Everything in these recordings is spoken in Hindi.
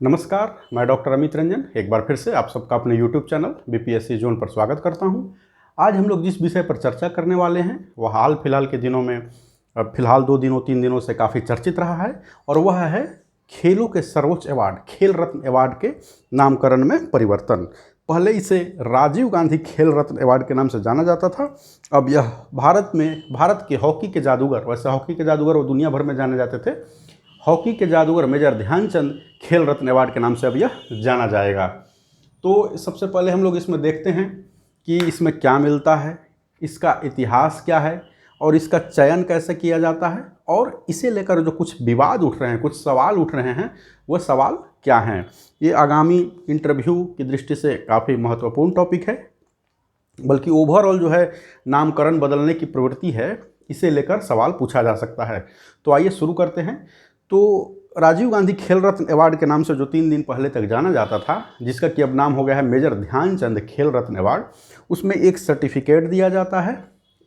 नमस्कार, मैं डॉक्टर अमित रंजन एक बार फिर से आप सबका अपने YouTube चैनल बीपीएससी जोन पर स्वागत करता हूं। आज हम लोग जिस विषय पर चर्चा करने वाले हैं वह हाल फिलहाल के दिनों में फिलहाल 2 3 दिनों से काफ़ी चर्चित रहा है और वह है खेलों के सर्वोच्च अवार्ड खेल रत्न अवार्ड के नामकरण में परिवर्तन। पहले इसे राजीव गांधी खेल रत्न अवार्ड के नाम से जाना जाता था। अब यह भारत के हॉकी के जादूगर, वैसे हॉकी के जादूगर वो दुनिया भर में जाने जाते थे, हॉकी के जादूगर मेजर ध्यानचंद खेल रत्न अवार्ड के नाम से अब यह जाना जाएगा। तो सबसे पहले हम लोग इसमें देखते हैं कि इसमें क्या मिलता है, इसका इतिहास क्या है और इसका चयन कैसे किया जाता है और इसे लेकर जो कुछ विवाद उठ रहे हैं, कुछ सवाल उठ रहे हैं, वह सवाल क्या हैं। ये आगामी इंटरव्यू की दृष्टि से काफ़ी महत्वपूर्ण टॉपिक है, बल्कि ओवरऑल जो है नामकरण बदलने की प्रवृत्ति है, इसे लेकर सवाल पूछा जा सकता है। तो आइए शुरू करते हैं। तो राजीव गांधी खेल रत्न अवार्ड के नाम से जो 3 दिन पहले तक जाना जाता था, जिसका कि अब नाम हो गया है मेजर ध्यानचंद खेल रत्न अवार्ड, उसमें एक सर्टिफिकेट दिया जाता है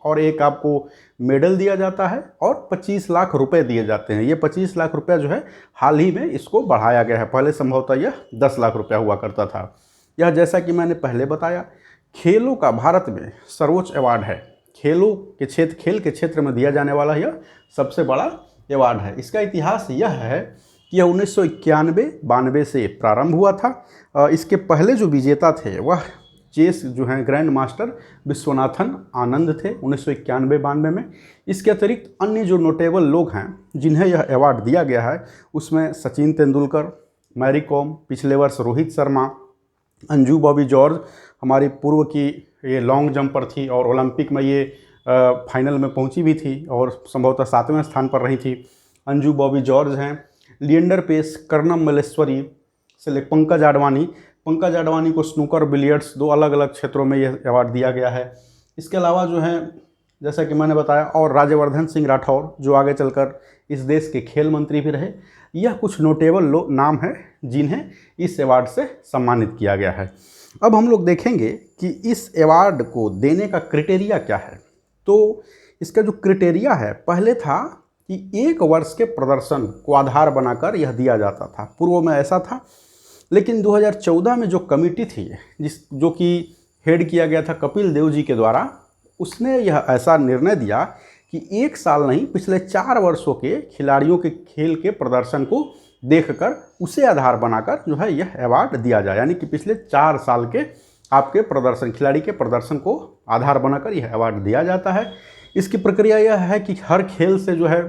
और एक आपको मेडल दिया जाता है और 25 लाख रुपए दिए जाते हैं। ये 25 लाख रुपया जो है हाल ही में इसको बढ़ाया गया है, पहले संभवतः यह 10 लाख रुपया हुआ करता था। यह जैसा कि मैंने पहले बताया, खेलों का भारत में सर्वोच्च अवार्ड है। खेल के क्षेत्र में दिया जाने वाला यह सबसे बड़ा अवार्ड है। इसका इतिहास यह है कि यह 1991-92 से प्रारंभ हुआ था। इसके पहले जो विजेता थे वह चेस जो हैं ग्रैंड मास्टर विश्वनाथन आनंद थे 1991-92 में। इसके अतिरिक्त अन्य जो नोटेबल लोग हैं जिन्हें यह अवार्ड दिया गया है, उसमें सचिन तेंदुलकर, मैरी कॉम, पिछले वर्ष रोहित शर्मा, अंजू बॉबी जॉर्ज हमारी पूर्व की ये लॉन्ग जंपर थी और ओलंपिक में ये फाइनल में पहुंची भी थी और संभवतः 7वें स्थान पर रही थी। अंजू बॉबी जॉर्ज हैं, लिएंडर पेस, कर्णम मल्लेश्वरी से ले पंकज आडवाणी को स्नूकर बिलियर्ड्स 2 अलग अलग क्षेत्रों में यह अवार्ड दिया गया है। इसके अलावा जो है जैसा कि मैंने बताया, और राज्यवर्धन सिंह राठौर जो आगे चलकर इस देश के खेल मंत्री भी रहे, यह कुछ नोटेबल नाम हैं जिन्हें इस अवार्ड से सम्मानित किया गया है। अब हम लोग देखेंगे कि इस अवार्ड को देने का क्राइटेरिया क्या है। तो इसका जो क्राइटेरिया है, पहले था कि 1 वर्ष के प्रदर्शन को आधार बनाकर यह दिया जाता था, पूर्व में ऐसा था। लेकिन 2014 में जो कमेटी थी जो कि हेड किया गया था कपिल देव जी के द्वारा, उसने यह ऐसा निर्णय दिया कि 1 साल नहीं, पिछले 4 वर्षों के खिलाड़ियों के खेल के प्रदर्शन को देखकर उसे आधार बनाकर जो है यह अवार्ड दिया जाए। यानी कि पिछले 4 साल के आपके प्रदर्शन, खिलाड़ी के प्रदर्शन को आधार बनाकर यह अवार्ड दिया जाता है। इसकी प्रक्रिया यह है कि हर खेल से जो है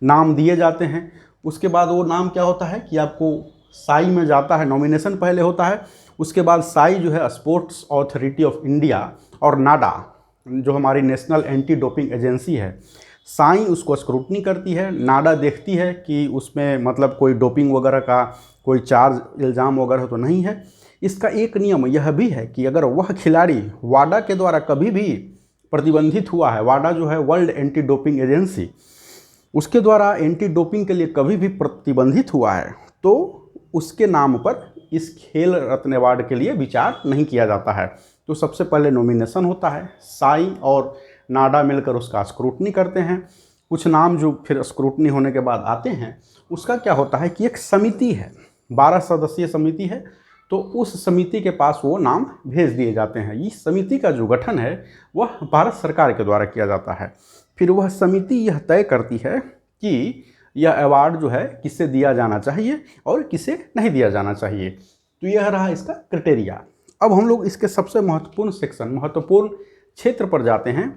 नाम दिए जाते हैं। उसके बाद वो नाम क्या होता है कि आपको साई में जाता है, नॉमिनेशन पहले होता है। उसके बाद साई जो है स्पोर्ट्स अथॉरिटी ऑफ इंडिया और नाडा जो हमारी नेशनल एंटी डोपिंग एजेंसी है, साई उसको स्क्रूटनी करती है, नाडा देखती है कि उसमें मतलब कोई डोपिंग वगैरह का कोई चार्ज इल्ज़ाम वगैरह तो नहीं है। इसका एक नियम यह भी है कि अगर वह खिलाड़ी वाडा के द्वारा कभी भी प्रतिबंधित हुआ है, वाडा जो है वर्ल्ड एंटी डोपिंग एजेंसी, उसके द्वारा एंटी डोपिंग के लिए कभी भी प्रतिबंधित हुआ है, तो उसके नाम पर इस खेल रत्न अवार्ड के लिए विचार नहीं किया जाता है। तो सबसे पहले नॉमिनेशन होता है, साई और नाडा मिलकर उसका स्क्रूटनी करते हैं। कुछ नाम जो फिर स्क्रूटनी होने के बाद आते हैं, उसका क्या होता है कि एक समिति है, 12 सदस्यीय समिति है, तो उस समिति के पास वो नाम भेज दिए जाते हैं। इस समिति का जो गठन है वह भारत सरकार के द्वारा किया जाता है। फिर वह समिति यह तय करती है कि यह अवार्ड जो है किसे दिया जाना चाहिए और किसे नहीं दिया जाना चाहिए। तो यह रहा इसका क्राइटेरिया। अब हम लोग इसके सबसे महत्वपूर्ण क्षेत्र पर जाते हैं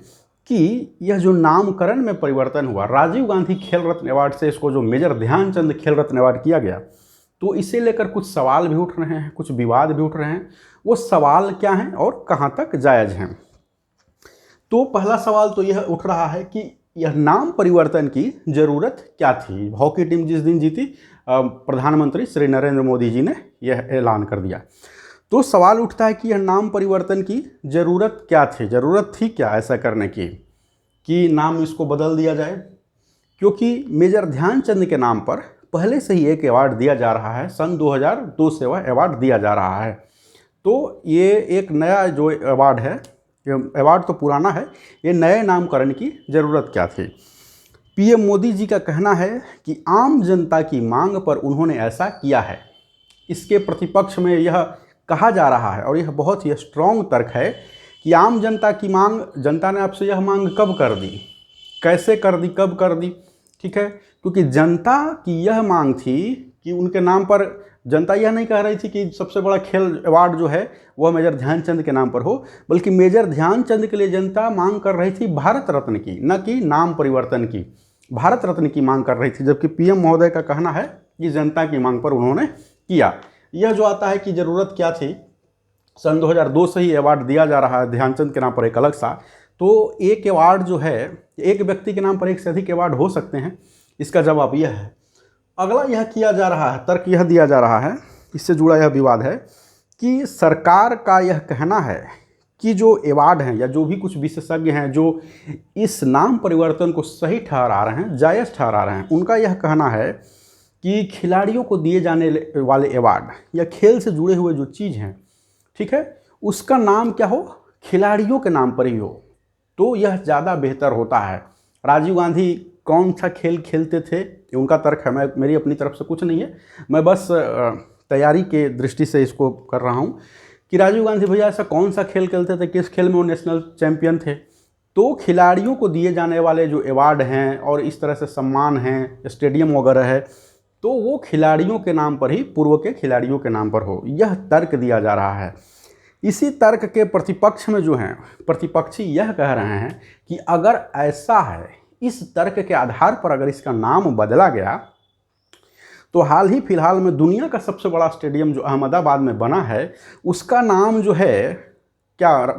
कि यह जो नामकरण में परिवर्तन हुआ, राजीव गांधी खेल रत्न अवार्ड से इसको जो मेजर ध्यानचंद खेल रत्न अवार्ड किया गया, तो इसे लेकर कुछ सवाल भी उठ रहे हैं, कुछ विवाद भी उठ रहे हैं। वो सवाल क्या हैं और कहाँ तक जायज़ हैं। तो पहला सवाल तो यह उठ रहा है कि यह नाम परिवर्तन की ज़रूरत क्या थी। हॉकी टीम जिस दिन जीती, प्रधानमंत्री श्री नरेंद्र मोदी जी ने यह ऐलान कर दिया। तो सवाल उठता है कि यह नाम परिवर्तन की ज़रूरत क्या थी, ज़रूरत थी क्या ऐसा करने की कि नाम इसको बदल दिया जाए। क्योंकि मेजर ध्यानचंद के नाम पर पहले से ही एक अवार्ड दिया जा रहा है, सन 2002 से वह अवार्ड दिया जा रहा है। तो ये एक नया जो अवार्ड है, ये अवार्ड तो पुराना है, ये नए नामकरण की ज़रूरत क्या थी। पीएम मोदी जी का कहना है कि आम जनता की मांग पर उन्होंने ऐसा किया है। इसके प्रतिपक्ष में यह कहा जा रहा है और यह बहुत ही स्ट्रॉन्ग तर्क है कि आम जनता की मांग, जनता ने आपसे यह मांग कब कर दी, कैसे कर दी, कब कर दी, ठीक है। क्योंकि जनता की यह मांग थी कि उनके नाम पर, जनता यह नहीं कह रही थी कि सबसे बड़ा खेल अवार्ड जो है वह मेजर ध्यानचंद के नाम पर हो, बल्कि मेजर ध्यानचंद के लिए जनता मांग कर रही थी भारत रत्न की, न कि नाम परिवर्तन की। भारत रत्न की मांग कर रही थी, जबकि पीएम महोदय का कहना है कि जनता की मांग पर उन्होंने किया। यह जो आता है कि ज़रूरत क्या थी, सन 2002 से ही अवार्ड दिया जा रहा है ध्यानचंद के नाम पर एक अलग सा, तो एक अवार्ड जो है, एक व्यक्ति के नाम पर एक से अधिक अवार्ड हो सकते हैं, इसका जवाब यह है। अगला यह किया जा रहा है, तर्क यह दिया जा रहा है, इससे जुड़ा यह विवाद है कि सरकार का यह कहना है कि जो अवार्ड हैं या जो भी कुछ विशेषज्ञ हैं जो इस नाम परिवर्तन को सही ठहरा रहे हैं, जायज़ ठहरा रहे हैं, उनका यह कहना है कि खिलाड़ियों को दिए जाने वाले अवार्ड या खेल से जुड़े हुए जो चीज़ हैं, ठीक है, उसका नाम क्या हो, खिलाड़ियों के नाम पर ही हो, तो यह ज़्यादा बेहतर होता है। राजीव गांधी कौन सा खेल खेलते थे, ये उनका तर्क है, मैं मेरी अपनी तरफ से कुछ नहीं है, मैं बस तैयारी के दृष्टि से इसको कर रहा हूँ कि राजीव गांधी भैया ऐसा कौन सा खेल खेलते थे, किस खेल में वो नेशनल चैंपियन थे। तो खिलाड़ियों को दिए जाने वाले जो अवार्ड हैं और इस तरह से सम्मान हैं, स्टेडियम वगैरह है, तो वो खिलाड़ियों के नाम पर ही, पूर्व के खिलाड़ियों के नाम पर हो, यह तर्क दिया जा रहा है। इसी तर्क के प्रतिपक्ष में जो हैं, प्रतिपक्षी यह कह रहे हैं कि अगर ऐसा है, इस तर्क के आधार पर अगर इसका नाम बदला गया, तो हाल ही फिलहाल में दुनिया का सबसे बड़ा स्टेडियम जो अहमदाबाद में बना है, उसका नाम जो है क्या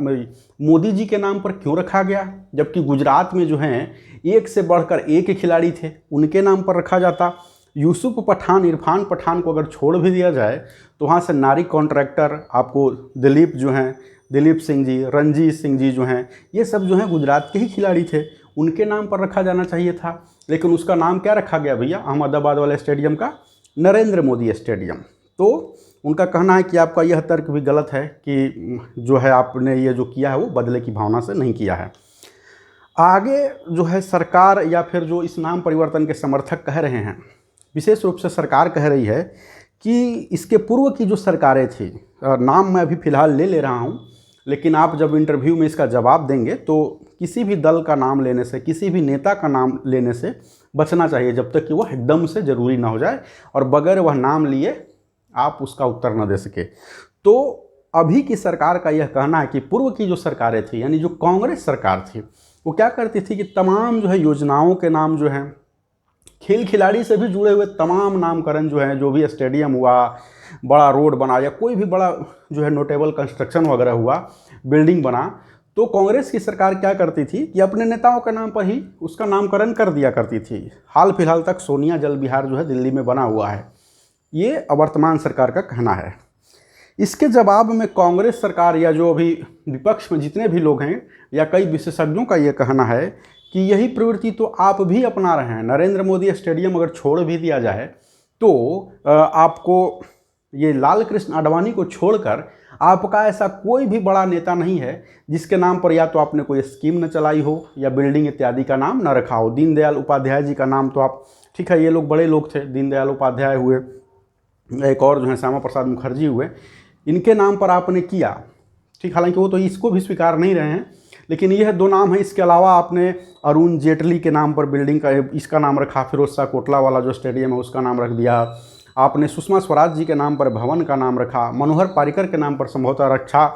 मोदी जी के नाम पर क्यों रखा गया, जबकि गुजरात में जो हैं एक से बढ़कर एक खिलाड़ी थे, उनके नाम पर रखा जाता। यूसुफ पठान, इरफान पठान को अगर छोड़ भी दिया जाए तो वहाँ से नारी कॉन्ट्रैक्टर, आपको दिलीप जो हैं, दिलीप सिंह जी, रणजीत सिंह जी जो हैं, ये सब जो हैं गुजरात के ही खिलाड़ी थे, उनके नाम पर रखा जाना चाहिए था। लेकिन उसका नाम क्या रखा गया भैया, अहमदाबाद वाले स्टेडियम का नरेंद्र मोदी स्टेडियम। तो उनका कहना है कि आपका यह तर्क भी गलत है कि जो है आपने ये जो किया है वो बदले की भावना से नहीं किया है। आगे जो है सरकार या फिर जो इस नाम परिवर्तन के समर्थक कह रहे हैं, विशेष रूप से सरकार कह रही है कि इसके पूर्व की जो सरकारें थी, नाम मैं अभी फ़िलहाल ले रहा हूँ, लेकिन आप जब इंटरव्यू में इसका जवाब देंगे तो किसी भी दल का नाम लेने से, किसी भी नेता का नाम लेने से बचना चाहिए, जब तक कि वह एकदम से ज़रूरी ना हो जाए और बगैर वह नाम लिए आप उसका उत्तर न दे सके। तो अभी की सरकार का यह कहना है कि पूर्व की जो सरकारें थी, यानी जो कांग्रेस सरकार थी, वो क्या करती थी कि तमाम जो है योजनाओं के नाम जो हैं, खेल खिलाड़ी से भी जुड़े हुए तमाम नामकरण जो है, जो भी स्टेडियम हुआ, बड़ा रोड बना या कोई भी बड़ा जो है नोटेबल कंस्ट्रक्शन वगैरह हुआ, बिल्डिंग बना, तो कांग्रेस की सरकार क्या करती थी कि अपने नेताओं के नाम पर ही उसका नामकरण कर दिया करती थी। हाल फिलहाल तक सोनिया जल विहार जो है दिल्ली में बना हुआ है, ये वर्तमान सरकार का कहना है। इसके जवाब में कांग्रेस सरकार या जो अभी विपक्ष में जितने भी लोग हैं या कई विशेषज्ञों का ये कहना है कि यही प्रवृत्ति तो आप भी अपना रहे हैं। नरेंद्र मोदी स्टेडियम अगर छोड़ भी दिया जाए तो आपको ये लाल कृष्ण आडवाणी को छोड़कर आपका ऐसा कोई भी बड़ा नेता नहीं है जिसके नाम पर या तो आपने कोई स्कीम न चलाई हो या बिल्डिंग इत्यादि का नाम न रखा हो। दीनदयाल उपाध्याय जी का नाम तो आप, ठीक है, ये लोग बड़े लोग थे, दीनदयाल उपाध्याय हुए, एक और जो है श्यामा प्रसाद मुखर्जी हुए, इनके नाम पर आपने किया, ठीक, हालांकि वो तो इसको भी स्वीकार नहीं रहे हैं, लेकिन यह दो नाम है। इसके अलावा आपने अरुण जेटली के नाम पर बिल्डिंग का इसका नाम रखा, फिरोज शाह कोटला वाला जो स्टेडियम है उसका नाम रख दिया, आपने सुषमा स्वराज जी के नाम पर भवन का नाम रखा, मनोहर पर्रिकर के नाम पर संभवतः रक्षा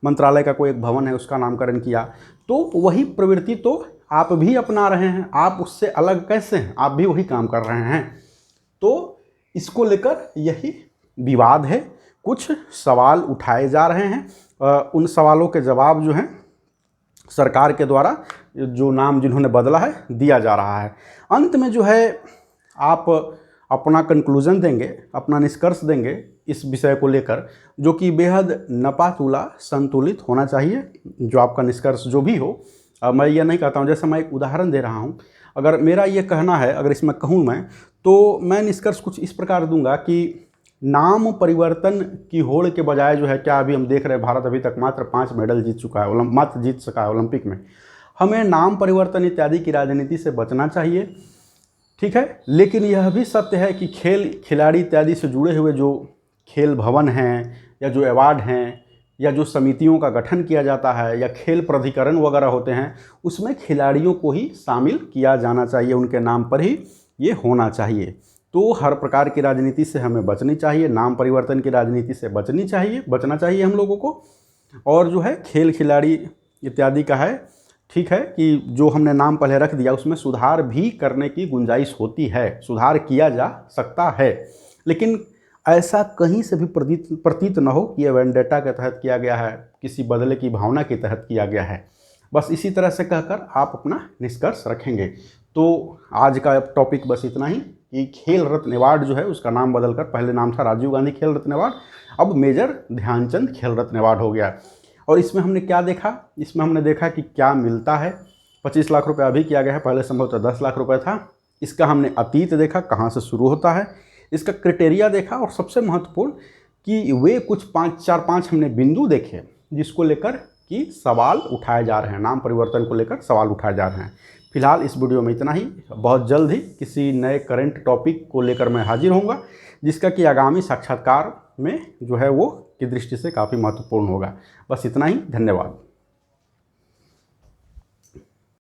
मंत्रालय का कोई एक भवन है उसका नामकरण किया। तो वही प्रवृत्ति तो आप भी अपना रहे हैं, आप उससे अलग कैसे हैं, आप भी वही काम कर रहे हैं। तो इसको लेकर यही विवाद है, कुछ सवाल उठाए जा रहे हैं, उन सवालों के जवाब जो हैं सरकार के द्वारा जो नाम जिन्होंने बदला है दिया जा रहा है। अंत में जो है आप अपना कंक्लूजन देंगे, अपना निष्कर्ष देंगे इस विषय को लेकर, जो कि बेहद नपातुला संतुलित होना चाहिए। जो आपका निष्कर्ष जो भी हो, मैं ये नहीं कहता हूँ, जैसे मैं एक उदाहरण दे रहा हूँ, अगर मेरा ये कहना है, अगर इसमें कहूँ मैं, तो मैं निष्कर्ष कुछ इस प्रकार दूंगा कि नाम परिवर्तन की होड़ के बजाय जो है, क्या अभी हम देख रहे हैं भारत अभी तक मात्र 5 मेडल जीत चुका है, मात्र जीत सका है ओलंपिक में। हमें नाम परिवर्तन इत्यादि की राजनीति से बचना चाहिए, ठीक है। लेकिन यह भी सत्य है कि खेल खिलाड़ी इत्यादि से जुड़े हुए जो खेल भवन हैं या जो अवार्ड हैं या जो समितियों का गठन किया जाता है या खेल प्राधिकरण वगैरह होते हैं, उसमें खिलाड़ियों को ही शामिल किया जाना चाहिए, उनके नाम पर ही ये होना चाहिए। तो हर प्रकार की राजनीति से हमें बचनी चाहिए, नाम परिवर्तन की राजनीति से बचना चाहिए हम लोगों को। और जो है खेल खिलाड़ी इत्यादि का है, ठीक है, कि जो हमने नाम पहले रख दिया उसमें सुधार भी करने की गुंजाइश होती है, सुधार किया जा सकता है, लेकिन ऐसा कहीं से भी प्रतीत न हो कि यह वेंडेटा के तहत किया गया है, किसी बदले की भावना के तहत किया गया है। बस इसी तरह से कहकर आप अपना निष्कर्ष रखेंगे। तो आज का टॉपिक बस इतना ही कि खेल रत्न अवार्ड जो है उसका नाम बदलकर, पहले नाम था राजीव गांधी खेल रत्न अवार्ड, अब मेजर ध्यानचंद खेल रत्न अवार्ड हो गया। और इसमें हमने क्या देखा? इसमें हमने देखा कि क्या मिलता है। 25 लाख रुपये अभी किया गया है, पहले संभवतः 10 लाख रुपये था। इसका हमने अतीत देखा, कहाँ से शुरू होता है, इसका क्राइटेरिया देखा, और सबसे महत्वपूर्ण कि वे कुछ 5 हमने बिंदु देखे जिसको लेकर कि सवाल उठाए जा रहे हैं, नाम परिवर्तन को लेकर सवाल उठाए जा रहे हैं। फिलहाल इस वीडियो में इतना ही। बहुत जल्द ही किसी नए करंट टॉपिक को लेकर मैं हाजिर होऊंगा, जिसका कि आगामी साक्षात्कार में जो है वो की दृष्टि से काफ़ी महत्वपूर्ण होगा। बस इतना ही, धन्यवाद।